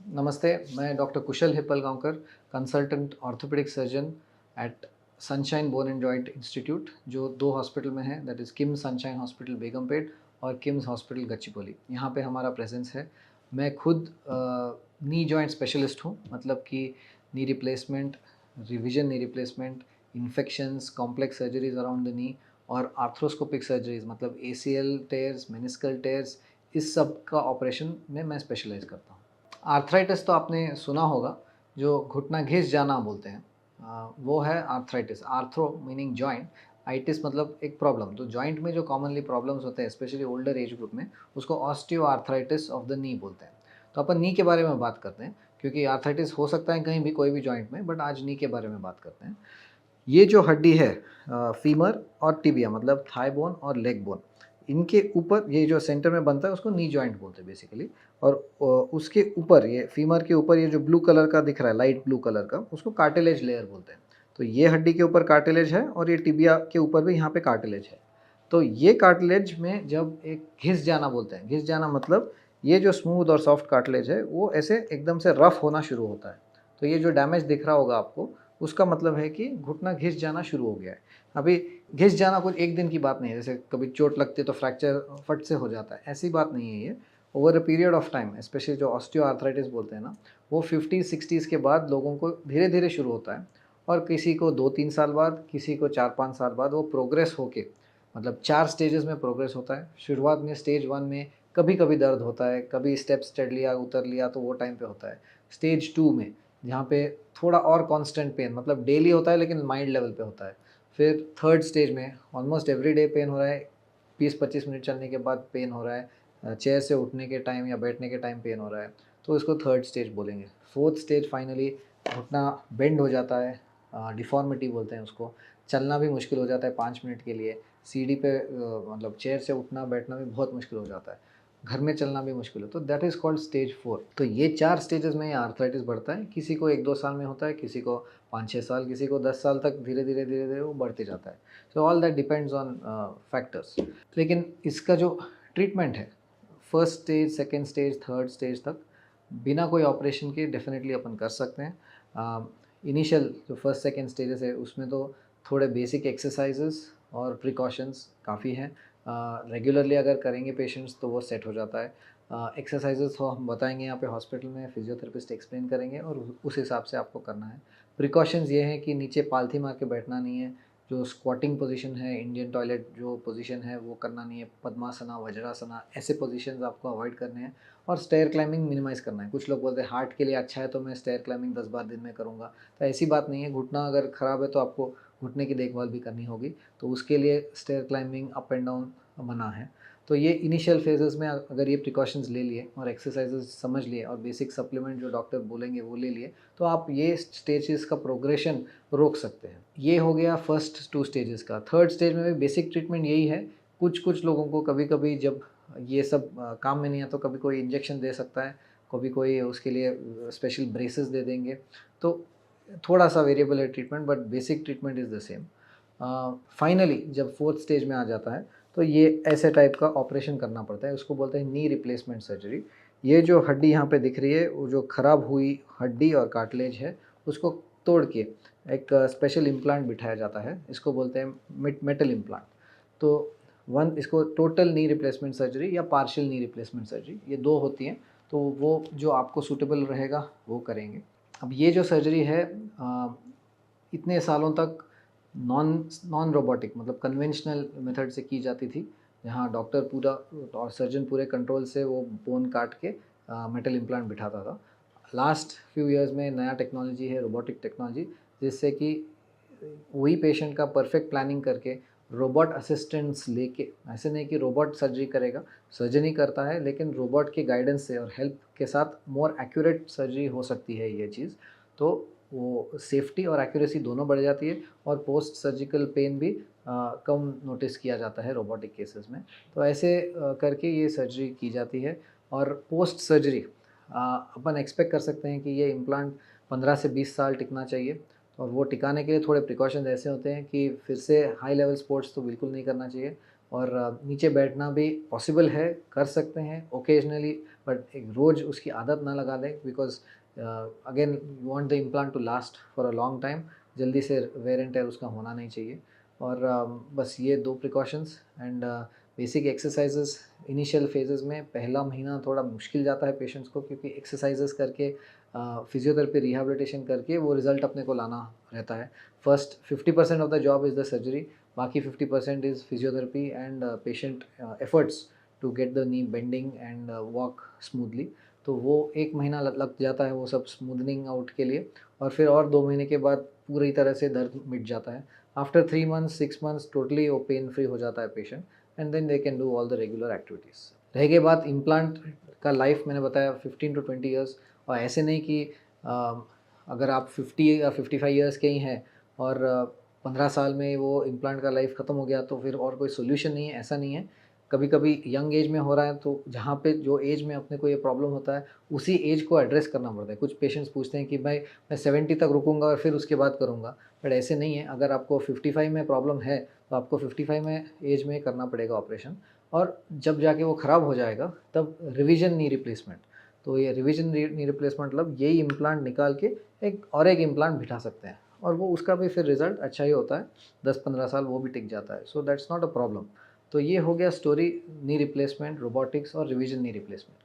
नमस्ते, मैं doctor Kushal Hippalgaonkar, consultant orthopaedic surgeon at Sunshine bone and joint institute, जो 2 hospital में है, that is KIMS Sunshine hospital Begumpet और किम्स हॉस्पिटल गच्चीबौली। यहाँ पे हमारा प्रेजेंस है। मैं खुद नी जॉइंट स्पेशलिस्ट हूँ, मतलब कि knee replacement, revision knee replacement, infections, complex surgeries around the knee और आर्थ्रोस्कोपिक सर्जरीज, मतलब एसीएल टेयर्स, मेनिस्कल टेयर्स, इस सब का ऑपरेशन में मैं स्पेशलाइज़ करता हूँ। आर्थराइटिस तो आपने सुना होगा, जो घुटना घिस जाना बोलते हैं, वो है arthritis. Arthro meaning joint, itis मतलब एक प्रॉब्लम। तो जॉइंट में जो कॉमनली प्रॉब्लम्स होते हैं, स्पेशली ओल्डर एज ग्रुप में, उसको osteo arthritis of the knee बोलते हैं। तो अपन नी के बारे में बात करते हैं, क्योंकि आर्थराइटिस हो सकता है कहीं भी, कोई भी जॉइंट में, बट आज नी के बारे में बात करते हैं। ये जो हड्डी है, फीमर और टिबिया, मतलब थाई बोन और लेग बोन, इनके ऊपर ये जो सेंटर में बनता है उसको नी जॉइंट बोलते हैं बेसिकली। और उसके ऊपर, ये फीमर के ऊपर, ये जो ब्लू कलर का दिख रहा है, लाइट ब्लू कलर का, उसको कार्टिलेज लेयर बोलते हैं। तो ये हड्डी के ऊपर कार्टिलेज है और ये टिबिया के ऊपर भी यहाँ पे कार्टिलेज है। तो ये कार्टिलेज में जब एक घिस जाना बोलते हैं, घिस जाना मतलब ये जो स्मूथ और सॉफ्ट कार्टिलेज है वो ऐसे एकदम से रफ होना शुरू होता है। तो ये जो डैमेज दिख रहा होगा आपको, उसका मतलब है कि घुटना घिस जाना शुरू हो गया है। अभी घिस जाना कुछ एक दिन की बात नहीं है, जैसे कभी चोट लगती है तो फ्रैक्चर फट से हो जाता है, ऐसी बात नहीं है ये। Over a period of time, specially जो ऑस्टियोआर्थराइटिस बोलते हैं ना, वो 50-60s के बाद लोगों को धीरे धीरे शुरू होता है। और किसी को 2-3 साल बाद, किसी को 4-5 साल बाद वो प्रोग्रेस होके, मतलब 4 स्टेजेस में प्रोग्रेस होता है। शुरुआत में स्टेज 1 में कभी कभी दर्द होता है, कभी स्टेप्स चढ़ लिया उतर लिया तो वो टाइम पे होता है। स्टेज 2 में, जहाँ पे थोड़ा और कांस्टेंट पेन, मतलब डेली होता है लेकिन माइल्ड लेवल पे होता है। फिर थर्ड स्टेज में ऑलमोस्ट एवरी डे पेन हो रहा है, 20-25 मिनट चलने के बाद पेन हो रहा है, चेयर से उठने के टाइम या बैठने के टाइम पेन हो रहा है, तो इसको थर्ड स्टेज बोलेंगे। फोर्थ स्टेज फाइनली घुटना बेंड हो जाता है, डिफॉर्मिटी बोलते हैं उसको। चलना भी मुश्किल हो जाता है 5 मिनट के लिए, सीढ़ी पे मतलब चेयर से उठना बैठना भी बहुत मुश्किल हो जाता है, घर में चलना भी मुश्किल है। तो दैट इज़ कॉल्ड स्टेज 4। तो ये 4 स्टेजेस में ये आर्थराइटिस बढ़ता है। किसी को 1-2 साल में होता है, किसी को 5-6 साल, किसी को 10 साल तक धीरे धीरे वो बढ़ते जाता है। So all that depends on factors. लेकिन इसका जो ट्रीटमेंट है, first stage, second stage, third stage तक बिना कोई ऑपरेशन के डेफिनेटली अपन कर सकते हैं। इनिशियल जो फर्स्ट सेकेंड स्टेजेस है उसमें तो थोड़े बेसिक एक्सरसाइजेस और प्रिकॉशंस काफ़ी हैं। रेगुलरली अगर करेंगे पेशेंट्स तो वो सेट हो जाता है। एक्सरसाइजेस तो हम बताएंगे यहाँ पे हॉस्पिटल में, फिजियोथेरेपिस्ट एक्सप्लेन करेंगे और उस हिसाब से आपको करना है। प्रिकॉशंस ये हैं कि नीचे पालथी मार के बैठना नहीं है, जो स्क्वाटिंग पोजीशन है, इंडियन टॉयलेट जो पोजीशन है वो करना नहीं है, पद्मासना, वज्रासना, ऐसे पोजीशंस आपको अवॉइड करने हैं। और स्टेयर क्लाइंबिंग मिनिमाइज़ करना है। कुछ लोग बोलते हैं हार्ट के लिए अच्छा है तो मैं स्टेयर क्लाइंबिंग 10 बार दिन में करूँगा, तो ऐसी बात नहीं है। घुटना अगर ख़राब है तो आपको घुटने की देखभाल भी करनी होगी, तो उसके लिए stair climbing, up and down मना है। तो ये इनिशियल फेजेस में अगर ये प्रिकॉशंस ले लिए और एक्सरसाइजेस समझ लिए और बेसिक सप्लीमेंट जो डॉक्टर बोलेंगे वो ले लिए, तो आप ये स्टेजेस का प्रोग्रेशन रोक सकते हैं। ये हो गया फर्स्ट 2 स्टेजेस का। थर्ड स्टेज में भी बेसिक ट्रीटमेंट यही है। कुछ लोगों को कभी-कभी जब ये सब काम में नहीं है तो कभी कोई इंजेक्शन दे सकता है, कभी कोई उसके लिए स्पेशल ब्रेसेस दे देंगे। तो थोड़ा-सा वेरिएबल है treatment, but basic treatment is the same. Finally जब फोर्थ स्टेज में आ जाता है तो ये ऐसे टाइप का ऑपरेशन करना पड़ता है, उसको बोलते हैं नी रिप्लेसमेंट सर्जरी। ये जो हड्डी यहाँ पे दिख रही है, वो जो ख़राब हुई हड्डी और कार्टिलेज है, उसको तोड़ के एक स्पेशल इम्प्लांट बिठाया जाता है, इसको बोलते हैं मेटल इम्प्लांट। तो इसको टोटल नी रिप्लेसमेंट सर्जरी या पार्शियल नी रिप्लेसमेंट सर्जरी, ये 2 होती हैं। तो वो जो आपको सूटेबल रहेगा वो करेंगे। अब ये जो सर्जरी है, इतने सालों तक नॉन नॉन रोबोटिक, मतलब कन्वेंशनल मेथड से की जाती थी, जहाँ डॉक्टर पूरा और सर्जन पूरे कंट्रोल से वो बोन काट के मेटल इम्प्लांट बिठाता था। लास्ट फ्यू इयर्स में नया टेक्नोलॉजी है, रोबोटिक टेक्नोलॉजी, जिससे कि वही पेशेंट का परफेक्ट प्लानिंग करके रोबोट असिस्टेंट्स लेके, ऐसे नहीं कि रोबोट सर्जरी करेगा, सर्जरी करता है, लेकिन रोबोट के गाइडेंस से और हेल्प के साथ मोर एक्यूरेट सर्जरी हो सकती है ये चीज़। तो वो सेफ्टी और एक्यूरेसी दोनों बढ़ जाती है और पोस्ट सर्जिकल पेन भी कम नोटिस किया जाता है रोबोटिक केसेस में। तो ऐसे करके ये सर्जरी की जाती है। और पोस्ट सर्जरी अपन एक्सपेक्ट कर सकते हैं कि ये इम्प्लांट 15 से 20 साल टिकना चाहिए। और वो टिकाने के लिए थोड़े प्रिकॉशंस ऐसे होते हैं कि फिर से हाई लेवल स्पोर्ट्स तो बिल्कुल नहीं करना चाहिए, और नीचे बैठना भी पॉसिबल है, कर सकते हैं ओकेजनली, बट एक रोज़ उसकी आदत ना लगा दें, because again you want the implant to last for a long time, जल्दी से वेयर एंड टेयर उसका होना नहीं चाहिए। और बस ये 2 precautions and basic exercises initial phases में पहला महीना थोड़ा मुश्किल जाता है पेशेंट्स को, क्योंकि एक्सरसाइजेस करके फिजियोथेरेपी रिहैबिलिटेशन करके वो रिज़ल्ट अपने को लाना रहता है। First 50% of the job is the surgery, बाकी 50% is physiotherapy and patient efforts to get the knee bending and walk smoothly. तो वो 1 महीना लग जाता है वो सब स्मूदनिंग आउट के लिए, और फिर और 2 महीने के बाद पूरी तरह से दर्द मिट जाता है। आफ्टर 3 मंथ्स 6 मंथ्स टोटली वो पेन फ्री हो जाता है patient, and then they can do all the regular activities. रह गई बात इम्प्लांट का लाइफ, मैंने बताया 15 टू 20 ईयर्स। और ऐसे नहीं कि अगर आप 50 या 55 ईयर्स के ही हैं और 15 साल में वो इम्प्लांट का लाइफ ख़त्म हो गया तो फिर और कोई सोल्यूशन नहीं है, ऐसा नहीं है। कभी कभी यंग एज में हो रहा है, तो जहाँ पे जो एज में अपने को ये प्रॉब्लम होता है उसी एज को एड्रेस करना पड़ता है। कुछ पेशेंट्स पूछते हैं कि भाई मैं 70 तक रुकूंगा और फिर उसके बाद करूँगा, बट ऐसे नहीं है। अगर आपको 55 में प्रॉब्लम है तो आपको 55 में एज में करना पड़ेगा ऑपरेशन, और जब जाके वो ख़राब हो जाएगा तब रिवीजन नी रिप्लेसमेंट। तो ये रिवीजन नी रिप्लेसमेंट मतलब यही इम्प्लांट निकाल के एक इम्प्लांट बिठा सकते हैं, और वो उसका भी फिर रिज़ल्ट अच्छा ही होता है, 10-15 साल वो भी टिक जाता है। So that's not a problem. तो ये हो गया स्टोरी नी रिप्लेसमेंट, रोबोटिक्स और रिवीजन नी रिप्लेसमेंट।